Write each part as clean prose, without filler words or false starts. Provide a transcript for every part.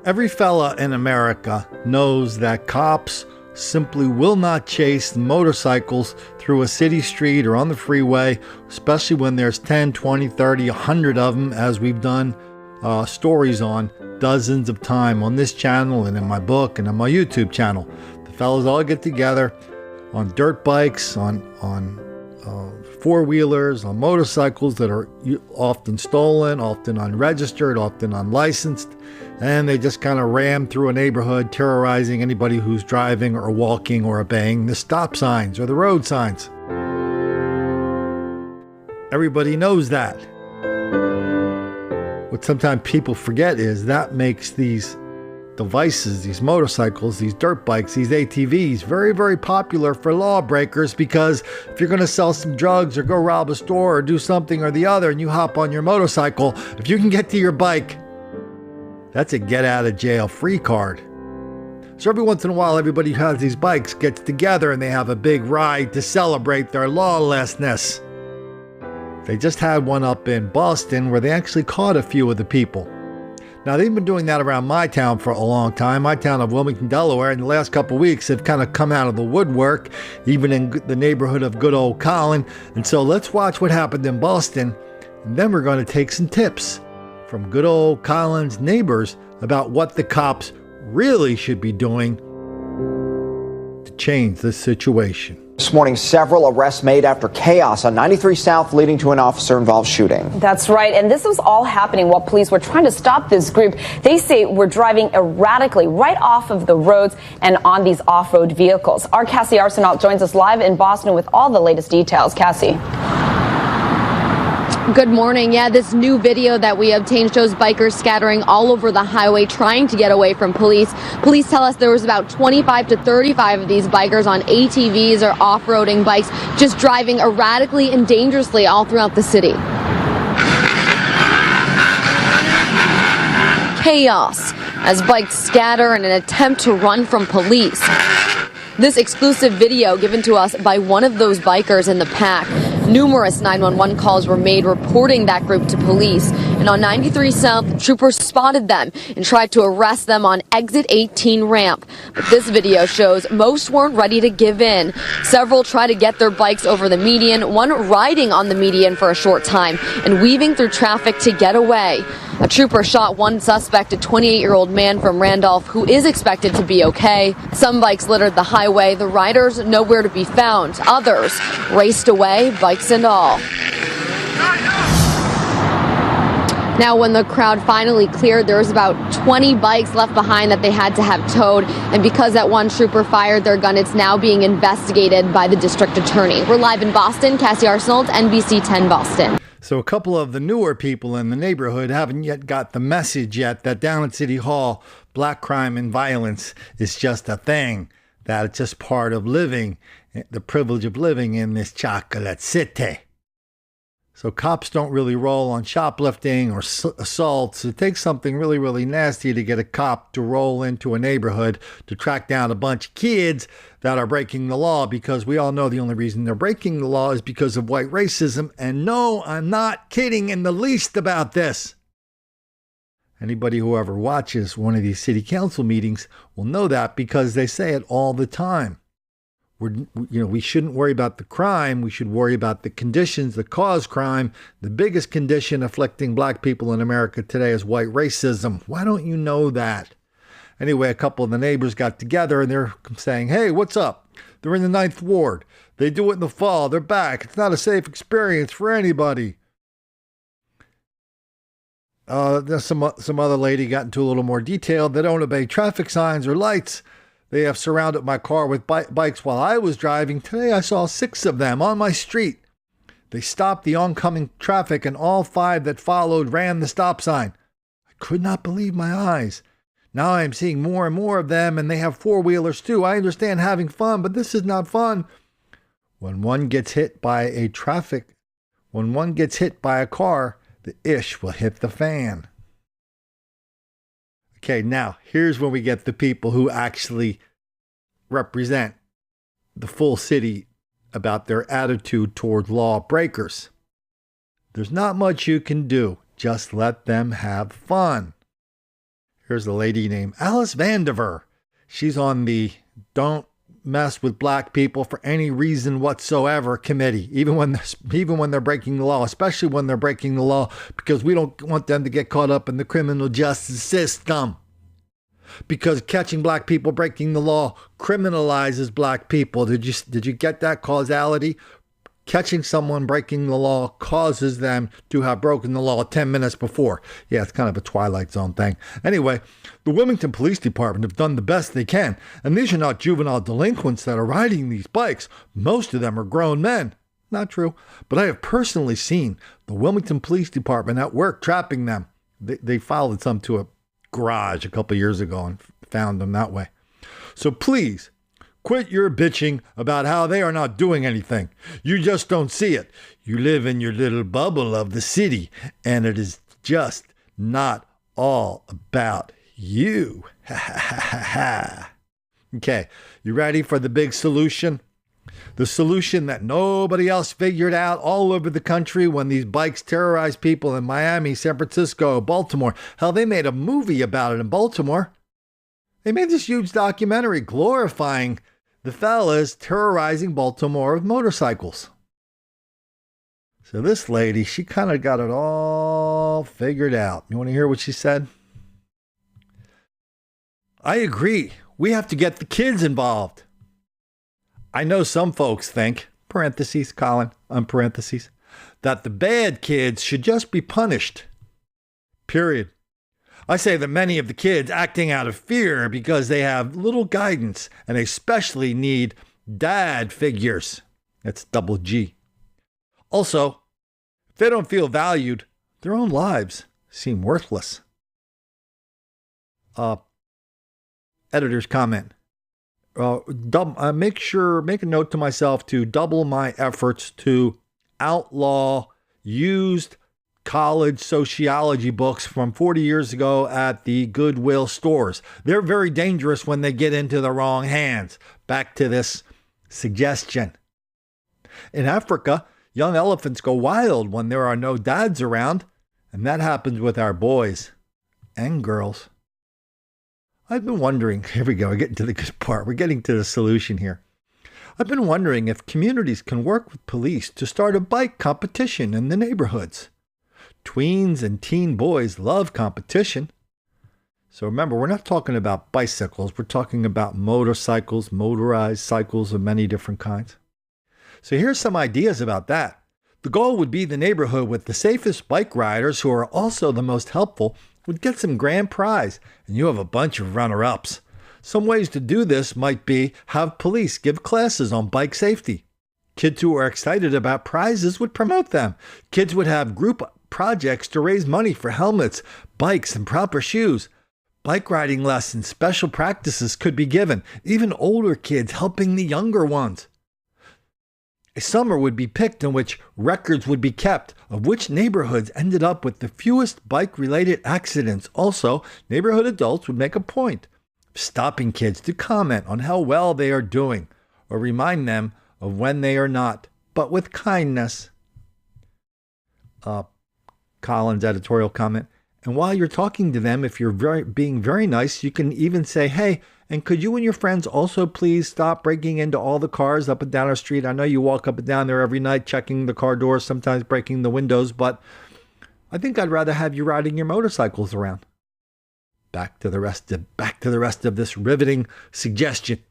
Every fella in America knows that cops simply will not chase motorcycles through a city street or on the freeway, especially when there's 10, 20, 30, 100 of them, as we've done stories on dozens of times on this channel and in my book and on my YouTube channel. The fellas all get together on dirt bikes, on four-wheelers, on motorcycles that are often stolen, often unregistered, often unlicensed, and they just kind of ram through a neighborhood, terrorizing anybody who's driving or walking or obeying the stop signs or the road signs. Everybody knows that. What sometimes people forget is that makes these devices, these motorcycles, these dirt bikes, these ATVs, very, very popular for lawbreakers, because if you're going to sell some drugs or go rob a store or do something or the other and you hop on your motorcycle, if you can get to your bike, that's a get out of jail free card. So every once in a while, everybody who has these bikes gets together and they have a big ride to celebrate their lawlessness. They just had one up in Boston where they actually caught a few of the people. Now, they've been doing that around my town for a long time, my town of Wilmington, Delaware. In the last couple of weeks, they've kind of come out of the woodwork, even in the neighborhood of good old Colin. And so let's watch what happened in Boston, and then we're going to take some tips from good old Colin's neighbors about what the cops really should be doing to change this situation. This morning, several arrests made after chaos on 93 South leading to an officer-involved shooting. That's right. And this was all happening while police were trying to stop this group. They say we're driving erratically right off of the roads and on these off-road vehicles. Our Cassie Arsenault joins us live in Boston with all the latest details. Cassie. Good morning. Yeah, this new video that we obtained shows bikers scattering all over the highway trying to get away from police. Police tell us there was about 25 to 35 of these bikers on ATVs or off-roading bikes just driving erratically and dangerously all throughout the city. Chaos as bikes scatter in an attempt to run from police. This exclusive video given to us by one of those bikers in the pack. Numerous 911 calls were made reporting that group to police. And on 93 South, troopers spotted them and tried to arrest them on exit 18 ramp. But this video shows most weren't ready to give in. Several tried to get their bikes over the median, one riding on the median for a short time and weaving through traffic to get away. A trooper shot one suspect, a 28-year-old man from Randolph, who is expected to be okay. Some bikes littered the highway, the riders nowhere to be found. Others raced away, bikes and all. Now, when the crowd finally cleared, there was about 20 bikes left behind that they had to have towed. And because that one trooper fired their gun, it's now being investigated by the district attorney. We're live in Boston. Cassie Arsenault, NBC 10 Boston. So a couple of the newer people in the neighborhood haven't yet got the message yet that down at City Hall, black crime and violence is just a thing, that it's just part of living, the privilege of living in this chocolate city. So cops don't really roll on shoplifting or assaults. It takes something really, really nasty to get a cop to roll into a neighborhood to track down a bunch of kids that are breaking the law, because we all know the only reason they're breaking the law is because of white racism. And no, I'm not kidding in the least about this. Anybody who ever watches one of these city council meetings will know that, because they say it all the time. We shouldn't worry about the crime. We should worry about the conditions that cause crime. The biggest condition afflicting black people in America today is white racism. Why don't you know that? Anyway, a couple of the neighbors got together and they're saying, hey, what's up? They're in the 9th Ward. They do it in the fall. They're back. It's not a safe experience for anybody. There's some other lady got into a little more detail. They don't obey traffic signs or lights. They have surrounded my car with bikes while I was driving. Today I saw 6 of them on my street. They stopped the oncoming traffic and all 5 that followed ran the stop sign. I could not believe my eyes. Now I am seeing more and more of them, and they have four-wheelers too. I understand having fun, but this is not fun. When one gets hit by a car, the ish will hit the fan. Okay, now, here's when we get the people who actually represent the full city about their attitude toward lawbreakers. There's not much you can do. Just let them have fun. Here's a lady named Alice Vandiver. She's on the Don't Mess with Black People for Any Reason Whatsoever committee, even when they're breaking the law, especially when they're breaking the law, because we don't want them to get caught up in the criminal justice system. Because catching black people breaking the law criminalizes black people. Did you get that causality? Catching someone breaking the law causes them to have broken the law 10 minutes before. Yeah, it's kind of a Twilight Zone thing. Anyway, the Wilmington Police Department have done the best they can. And these are not juvenile delinquents that are riding these bikes. Most of them are grown men. Not true. But I have personally seen the Wilmington Police Department at work trapping them. They followed some to a garage a couple years ago and found them that way. So please, quit your bitching about how they are not doing anything. You just don't see it. You live in your little bubble of the city, and it is just not all about you. Ha ha ha ha. Okay, you ready for the big solution? The solution that nobody else figured out all over the country when these bikes terrorized people in Miami, San Francisco, Baltimore. Hell, they made a movie about it in Baltimore. They made this huge documentary glorifying the fellas terrorizing Baltimore with motorcycles. So this lady, she kind of got it all figured out. You want to hear what she said? I agree. We have to get the kids involved. I know some folks think, parentheses, Colin, parentheses, that the bad kids should just be punished. Period. I say that many of the kids acting out of fear because they have little guidance and especially need dad figures. That's double G. Also, if they don't feel valued, their own lives seem worthless. Editor's comment. Make a note to myself to double my efforts to outlaw used college sociology books from 40 years ago at the Goodwill stores. They're very dangerous when they get into the wrong hands. Back to this suggestion. In Africa, young elephants go wild when there are no dads around, and that happens with our boys and girls. I've been wondering, here we go, we're getting to the good part. We're getting to the solution here. I've been wondering if communities can work with police to start a bike competition in the neighborhoods. Tweens and teen boys love competition. So remember, we're not talking about bicycles. We're talking about motorcycles, motorized cycles of many different kinds. So here's some ideas about that. The goal would be the neighborhood with the safest bike riders who are also the most helpful would get some grand prize, and you have a bunch of runner-ups. Some ways to do this might be have police give classes on bike safety. Kids who are excited about prizes would promote them. Kids would have group projects to raise money for helmets, bikes, and proper shoes. Bike riding lessons, special practices could be given, even older kids helping the younger ones. A summer would be picked in which records would be kept of which neighborhoods ended up with the fewest bike-related accidents. Also, neighborhood adults would make a point of stopping kids to comment on how well they are doing or remind them of when they are not, but with kindness. Colin's editorial comment. And while you're talking to them, if you're being very nice, you can even say, hey, and could you and your friends also please stop breaking into all the cars up and down our street? I know you walk up and down there every night, checking the car doors, sometimes breaking the windows, but I think I'd rather have you riding your motorcycles around. Back to the rest of this riveting suggestion.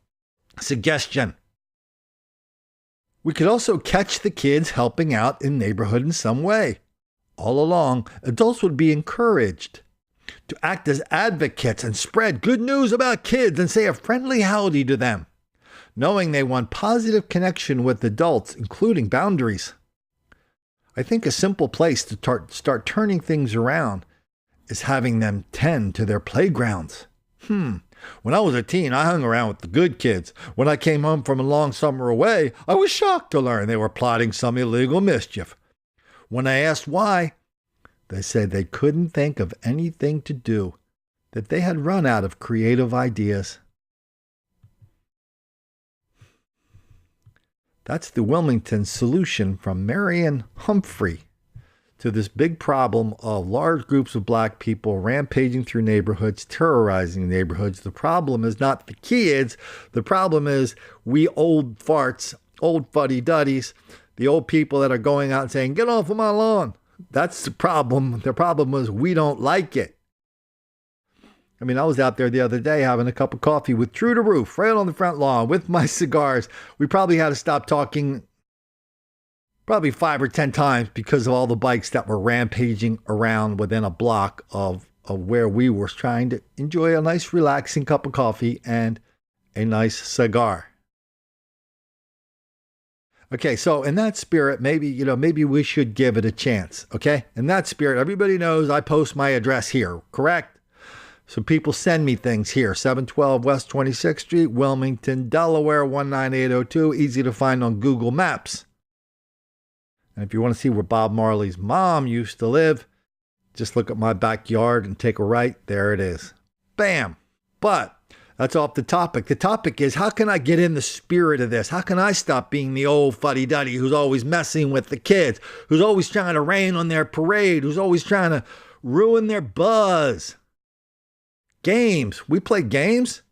We could also catch the kids helping out in neighborhood in some way. All along, adults would be encouraged to act as advocates and spread good news about kids and say a friendly howdy to them, knowing they want positive connection with adults, including boundaries. I think a simple place to start turning things around is having them tend to their playgrounds. When I was a teen, I hung around with the good kids. When I came home from a long summer away, I was shocked to learn they were plotting some illegal mischief. When I asked why, they said they couldn't think of anything to do, that they had run out of creative ideas. That's the Wilmington solution from Marion Humphrey. to this big problem of large groups of black people rampaging through neighborhoods, terrorizing neighborhoods. The problem is not the kids. The problem is we old farts, old fuddy-duddies, the old people that are going out and saying, get off of my lawn. That's the problem. The problem is we don't like it. I mean, I was out there the other day having a cup of coffee with True to Roof right on the front lawn with my cigars. We probably had to stop talking probably 5 or 10 times because of all the bikes that were rampaging around within a block of where we were trying to enjoy a nice relaxing cup of coffee and a nice cigar. Okay, so in that spirit, maybe we should give it a chance, okay? In that spirit, everybody knows I post my address here, correct? So people send me things here, 712 West 26th Street, Wilmington, Delaware, 19802, easy to find on Google Maps. And if you want to see where Bob Marley's mom used to live, just look at my backyard and take a right. There it is. Bam. But that's off the topic. The topic is, how can I get in the spirit of this? How can I stop being the old fuddy-duddy who's always messing with the kids, who's always trying to rain on their parade, who's always trying to ruin their buzz? Games. We play games?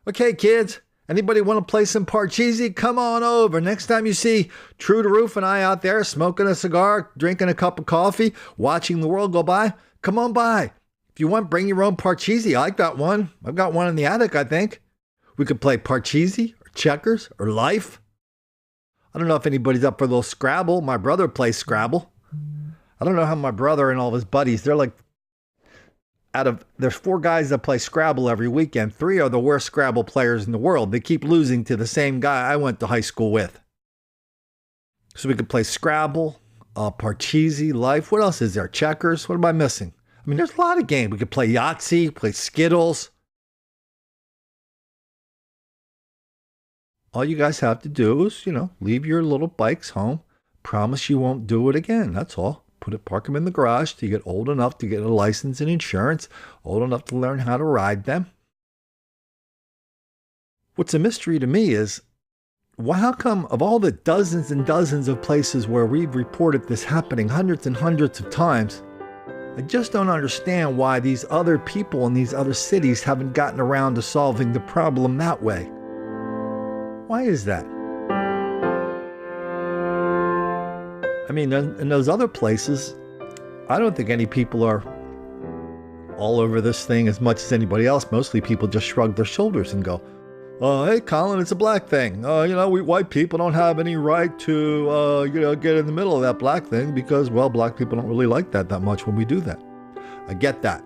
Okay, kids. Anybody want to play some Parcheesi? Come on over. Next time you see True to Roof and I out there smoking a cigar, drinking a cup of coffee, watching the world go by, come on by. If you want, bring your own Parcheesi. I got one. I've got one in the attic, I think. We could play Parcheesi or checkers or life. I don't know if anybody's up for a little Scrabble. My brother plays Scrabble. I don't know how my brother and all of his buddies, they're like, there's 4 guys that play Scrabble every weekend. 3 are the worst Scrabble players in the world. They keep losing to the same guy I went to high school with. So we could play Scrabble, Parcheesi, Life. What else is there? Checkers. What am I missing? I mean, there's a lot of games. We could play Yahtzee, play Skittles. All you guys have to do is, leave your little bikes home. Promise you won't do it again. That's all. Park them in the garage till you get old enough to get a license and insurance, old enough to learn how to ride them. What's a mystery to me is, how come of all the dozens and dozens of places where we've reported this happening hundreds and hundreds of times, I just don't understand why these other people in these other cities haven't gotten around to solving the problem that way. Why is that? I mean, in those other places, I don't think any people are all over this thing as much as anybody else. Mostly people just shrug their shoulders and go, oh, hey, Colin, it's a black thing. We white people don't have any right to, get in the middle of that black thing because, well, black people don't really like that much when we do that. I get that.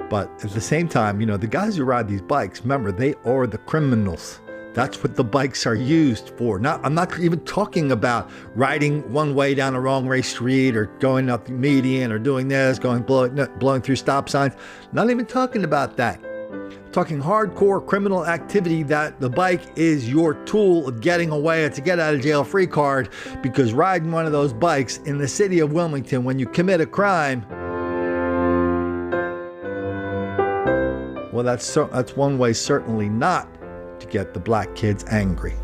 But at the same time, the guys who ride these bikes, remember, they are the criminals. That's what the bikes are used for. I'm not even talking about riding one way down a wrong way street or going up the median or doing this, blowing through stop signs. Not even talking about that. I'm talking hardcore criminal activity that the bike is your tool of getting away. It's a get out of jail free card, because riding one of those bikes in the city of Wilmington when you commit a crime, well, that's one way certainly not to get the black kids angry.